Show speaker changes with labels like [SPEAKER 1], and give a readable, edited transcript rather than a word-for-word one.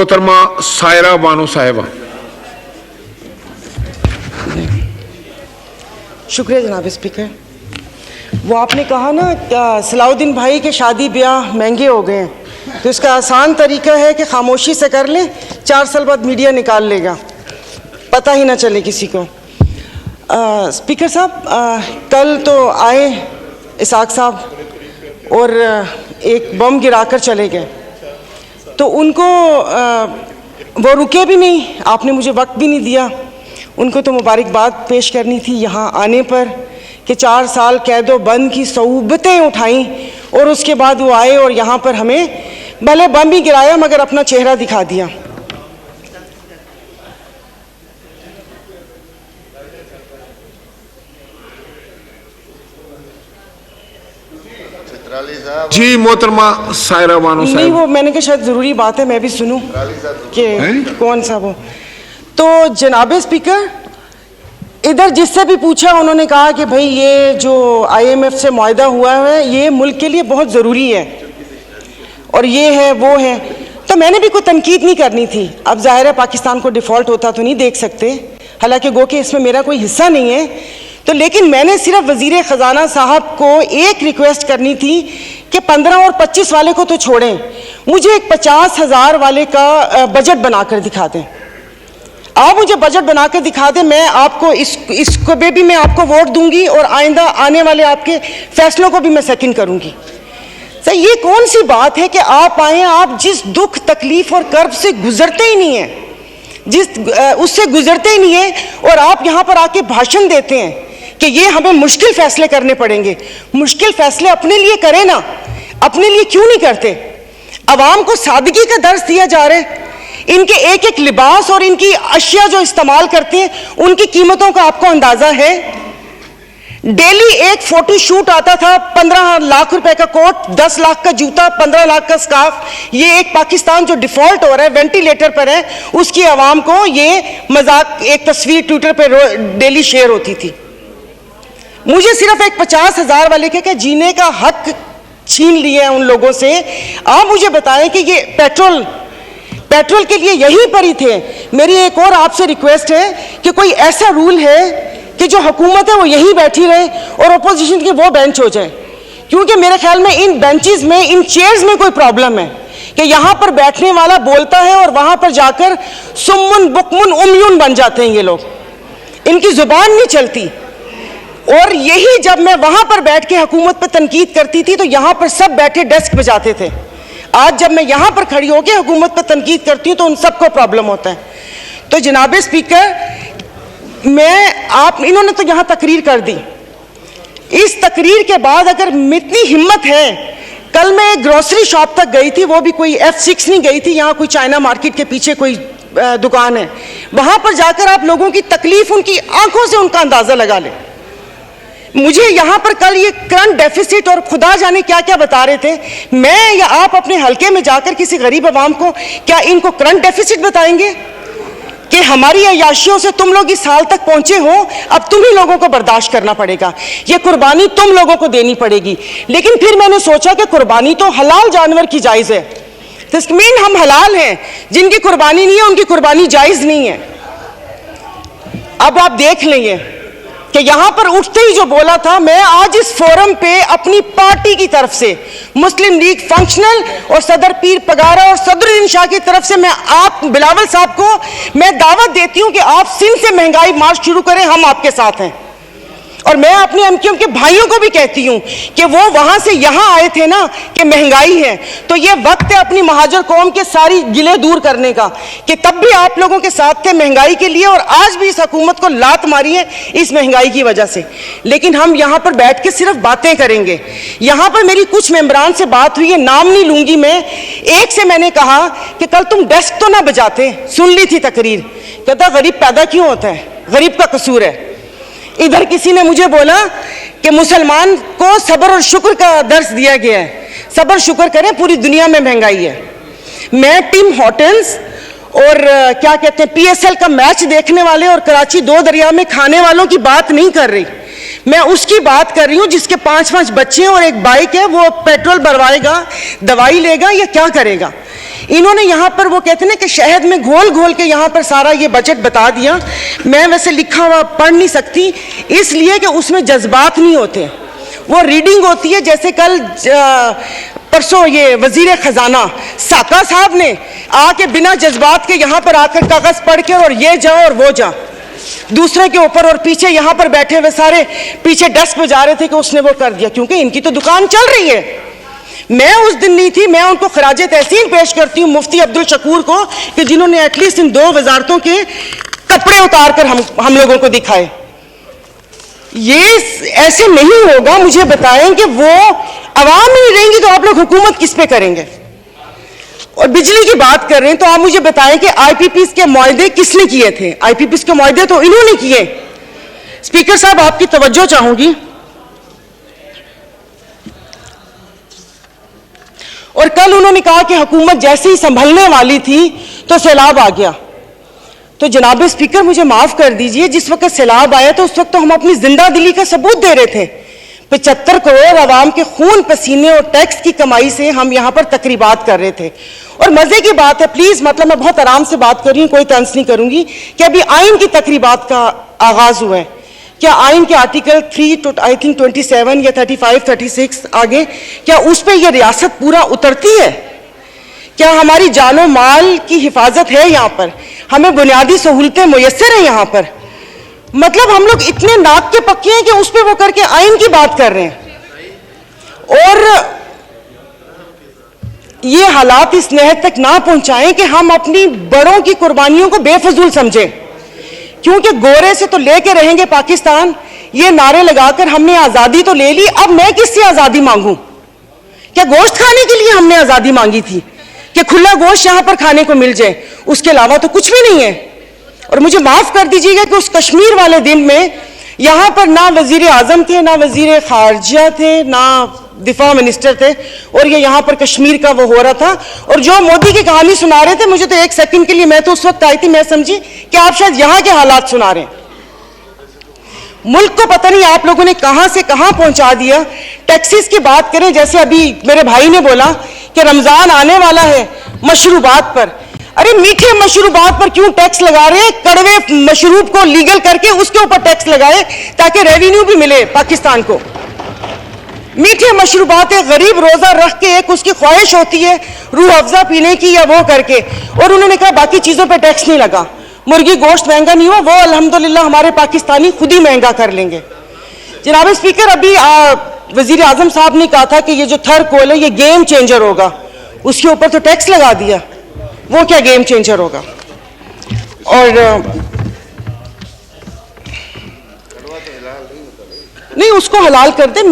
[SPEAKER 1] मोहतरमा सायरा बानो साहिबा।
[SPEAKER 2] शुक्रिया जनाब स्पीकर। वो आपने कहा ना सलाउद्दीन भाई के शादी ब्याह महंगे हो गए हैं, तो इसका आसान तरीका है कि खामोशी से कर लें, 4 साल बाद मीडिया निकाल लेगा, पता ही ना चले किसी को। स्पीकर साहब, कल तो आए इसाक साहब और एक बम गिराकर चले गए, तो उनको वो रुके भी नहीं, आपने मुझे वक्त भी नहीं दिया। उनको तो मुबारकबाद पेश करनी थी यहाँ आने पर कि 4 साल कैदो बंद की सऊबतें उठाई और उसके बाद वो आए और यहाँ पर हमें भले बम भी गिराया मगर अपना चेहरा दिखा दिया।
[SPEAKER 1] जी मोहतरमा सायरा बानो साहिबा।
[SPEAKER 2] नहीं, वो मैंने कहा शायद ज़रूरी बात है मैं भी सुनूं कि कौन सा वो। तो जनाब स्पीकर, इधर जिससे भी पूछा उन्होंने कहा कि भाई ये जो IMF से मुआहदा हुआ है ये मुल्क के लिए बहुत ज़रूरी है और ये है वो है, तो मैंने भी कोई तनकीद नहीं करनी थी। अब ज़ाहिर है पाकिस्तान को डिफ़ॉल्ट होता तो नहीं देख सकते, हालांकि गो कि इसमें मेरा कोई हिस्सा नहीं है, तो लेकिन मैंने सिर्फ वज़ीर ख़जाना साहब को एक रिक्वेस्ट करनी थी कि 15 और 25 वाले को तो छोड़ें, मुझे एक 50,000 वाले का बजट बनाकर दिखा दें। आप मुझे बजट बनाकर दिखा दें, मैं आपको इसको भी मैं आपको वोट दूंगी और आइंदा आने वाले आपके फैसलों को भी मैं सेकंड करूंगी। सर, ये कौन सी बात है कि आप आए, आप जिस दुख तकलीफ और कर्ब से गुजरते ही नहीं हैं, उससे गुजरते ही नहीं हैं और आप यहाँ पर आके भाषण देते हैं कि ये हमें मुश्किल फैसले करने पड़ेंगे। मुश्किल फैसले अपने लिए करें ना, अपने लिए क्यों नहीं करते? अवाम को सादगी का दर्स दिया जा रहा है, इनके एक एक लिबास और इनकी अशिया जो इस्तेमाल करते हैं उनकी कीमतों का आपको अंदाजा है। डेली एक फोटो शूट आता था, 15 लाख रुपए का कोट, 10 लाख का जूता, 15 लाख का स्कार्फ। ये एक पाकिस्तान जो डिफॉल्ट हो रहा है, वेंटिलेटर पर है, उसकी आवाम को ये मजाक, एक तस्वीर ट्विटर पर डेली शेयर होती थी। मुझे सिर्फ एक 50,000 वाले के जीने का हक छीन लिया है उन लोगों से। आप मुझे बताएं कि ये पेट्रोल के लिए यहीं पर ही थे। मेरी एक और आपसे रिक्वेस्ट है कि कोई ऐसा रूल है कि जो हुकूमत है वो यहीं बैठी रहे और अपोजिशन की वो बेंच हो जाए, क्योंकि मेरे ख्याल में इन बेंचेस में, इन चेयर्स में कोई प्रॉब्लम है कि यहाँ पर बैठने वाला बोलता है और वहाँ पर जाकर सुम्मुन बुकमुन उम्यून बन जाते हैं ये लोग, इनकी जुबान नहीं चलती। और यही जब मैं वहाँ पर बैठ के हुकूमत पर तनकीद करती थी तो यहाँ पर सब बैठे डेस्क बजाते थे। आज जब मैं यहाँ पर खड़ी होकर हुकूमत पर तनकीद करती हूँ तो उन सबको प्रॉब्लम होता है। तो जनाब स्पीकर, इन्होंने तो यहाँ तकरीर कर दी, इस तकरीर के बाद अगर इतनी हिम्मत है, कल मैं एक ग्रोसरी शॉप तक गई थी, वो भी कोई F6 नहीं गई थी, यहाँ कोई चाइना मार्केट के पीछे कोई दुकान है, वहाँ पर जाकर आप लोगों की तकलीफ, उनकी आंखों से उनका अंदाज़ा लगा लें। मुझे यहाँ पर कल ये करंट डेफिसिट और खुदा जाने क्या क्या बता रहे थे, मैं या आप अपने हलके में जाकर किसी गरीब आवाम को क्या इनको करंट डेफिसिट बताएंगे कि हमारी अय्याशियों से तुम लोग इस हाल तक पहुंचे हो, अब तुम ही लोगों को बर्दाश्त करना पड़ेगा, ये कुर्बानी तुम लोगों को देनी पड़ेगी। लेकिन फिर मैंने सोचा कि कुर्बानी तो हलाल जानवर की जायज़ है, तस्मीन हम हलाल हैं, जिनकी कुर्बानी नहीं है उनकी कुर्बानी जायज़ नहीं है। अब आप देख लेंगे कि यहां पर उठते ही जो बोला था, मैं आज इस फोरम पे अपनी पार्टी की तरफ से, मुस्लिम लीग फंक्शनल और सदर पीर पगारा और सदरुद्दीन शाह की तरफ से, मैं आप बिलावल साहब को मैं दावत देती हूं कि आप सिंध से महंगाई मार्च शुरू करें, हम आपके साथ हैं। और मैं अपने एमक्यूएम के भाइयों को भी कहती हूं कि वो वहां से यहां आए थे ना कि महंगाई है, तो ये वक्त है अपनी महाजर कौम के सारी गिले दूर करने का कि तब भी आप लोगों के साथ थे महंगाई के लिए और आज भी इस हुकूमत को लात मारी है इस महंगाई की वजह से। लेकिन हम यहां पर बैठ के सिर्फ बातें करेंगे। यहां पर मेरी कुछ मेंबरान से बात हुई है, नाम नहीं लूंगी मैं, एक से मैंने कहा कि कल तुम डेस्क तो ना बजाते, सुन ली थी तकरीर, कहता गरीब पैदा क्यों होता है, गरीब का कसूर है। इधर किसी ने मुझे बोला कि मुसलमान को सब्र और शुक्र का दर्स दिया गया है, सब्र शुक्र करें, पूरी दुनिया में महंगाई है। मैं टिम हॉर्टन्स और क्या कहते हैं PSL का मैच देखने वाले और कराची 2 दरिया में खाने वालों की बात नहीं कर रही, मैं उसकी बात कर रही हूँ जिसके 5-5 बच्चे और एक बाइक है, वो पेट्रोल भरवाएगा, दवाई लेगा या क्या करेगा। इन्होंने यहाँ पर वो कहते हैं ना कि शहद में घोल घोल के यहाँ पर सारा ये बजट बता दिया। मैं वैसे लिखा हुआ पढ़ नहीं सकती, इसलिए कि उसमें जज्बात नहीं होते, वो रीडिंग होती है। जैसे कल परसों ये वजीर खजाना साका साहब ने आके बिना जज्बात के यहाँ पर आकर कागज पढ़ के और ये जा और वो जा दूसरे के ऊपर, और पीछे यहाँ पर बैठे हुए सारे पीछे डेस्क पे जा रहे थे कि उसने वो कर दिया, क्योंकि इनकी तो दुकान चल रही है। मैं उस दिन नहीं थी, मैं उनको खराजे तहसीन पेश करती हूँ मुफ्ती अब्दुल शकूर को कि जिन्होंने एटलीस्ट इन 2 वजारतों के कपड़े उतार कर हम लोगों को दिखाए। ये ऐसे नहीं होगा। मुझे बताएं कि वो अवाम ही नहीं रहेंगी तो आप लोग हुकूमत किस पे करेंगे? और बिजली की बात कर रहे हैं तो आप मुझे बताएं कि आईपीपीस के मुआहदे किसने किए थे? आईपीपीस के मुआहदे तो इन्होंने किए। स्पीकर साहब, आपकी तवज्जो चाहूंगी। और कल उन्होंने कहा कि हुकूमत जैसे ही संभलने वाली थी तो सैलाब आ गया। तो जनाब स्पीकर, मुझे माफ कर दीजिए, जिस वक्त सैलाब आया तो उस वक्त तो हम अपनी जिंदा दिली का सबूत दे रहे थे। 75 करोड़ आवाम के खून पसीने और टैक्स की कमाई से हम यहाँ पर तकरीबात कर रहे थे। और मजे की बात है, प्लीज, मतलब मैं बहुत आराम से बात कर रही हूँ, कोई तंज नहीं करूंगी, कि अभी आइन की तकरीबात का आगाज हुआ है। क्या आइन के आर्टिकल 3 आई थिंक 27 या 35, 36 आगे, क्या उस पर यह रियासत पूरा उतरती है? क्या हमारी जानो माल की हिफाजत है? यहाँ पर हमें बुनियादी सहूलतें मुयस्सर है यहाँ पर? मतलब हम लोग इतने नाक के पक्के हैं कि उस पर वो करके आइन की बात कर रहे हैं। और ये हालात इस नहर तक ना पहुंचाएं कि हम अपनी बड़ों की कुर्बानियों को बेफजूल समझें, क्योंकि गोरे से तो लेके रहेंगे पाकिस्तान, ये नारे लगाकर हमने आजादी तो ले ली, अब मैं किससे आजादी मांगूं? क्या गोश्त खाने के लिए हमने आजादी मांगी थी कि खुला गोश्त यहां पर खाने को मिल जाए? उसके अलावा तो कुछ भी नहीं है। और मुझे माफ कर दीजिएगा कि उस कश्मीर वाले दिन में यहां पर ना वजीर आजम थे, ना वजीर खारजा थे, ना दिफा मिनिस्टर थे, और ये यहां पर कश्मीर का वो हो रहा था। और जो मोदी की कहानी सुना रहे थे, मुझे तो एक सेकंड के लिए, मैं तो उस वक्त आई थी, मैं समझी कि आप शायद यहां के हालात सुना रहे हैं। मुल्क को पता नहीं आप लोगों ने कहां से कहां पहुंचा दिया। टैक्सेस की बात करें, जैसे अभी मेरे भाई ने बोला कि रमजान आने वाला है, मशरूबात पर, अरे मीठे मशरूबात पर क्यों टैक्स लगा रहे हैं? कड़वे मशरूब को लीगल करके उसके ऊपर टैक्स लगाए ताकि रेवेन्यू भी मिले पाकिस्तान को। मीठे मशरूबात, एक गरीब रोजा रख के एक उसकी ख्वाहिश होती है रूह अफ़ज़ा पीने की या वो करके, और उन्होंने कहा बाकी चीजों पर टैक्स नहीं लगा। मुर्गी गोश्त महंगा नहीं हुआ, वो अल्हम्दुलिल्लाह हमारे पाकिस्तानी खुद ही महंगा कर लेंगे। जनाब स्पीकर, अभी वजीर आजम साहब ने कहा था कि ये जो थर्ड कोल है ये गेम चेंजर होगा, उसके ऊपर तो टैक्स लगा दिया। वो क्या गेम चेंजर होगा? और नहीं, उसको हलाल कर दे।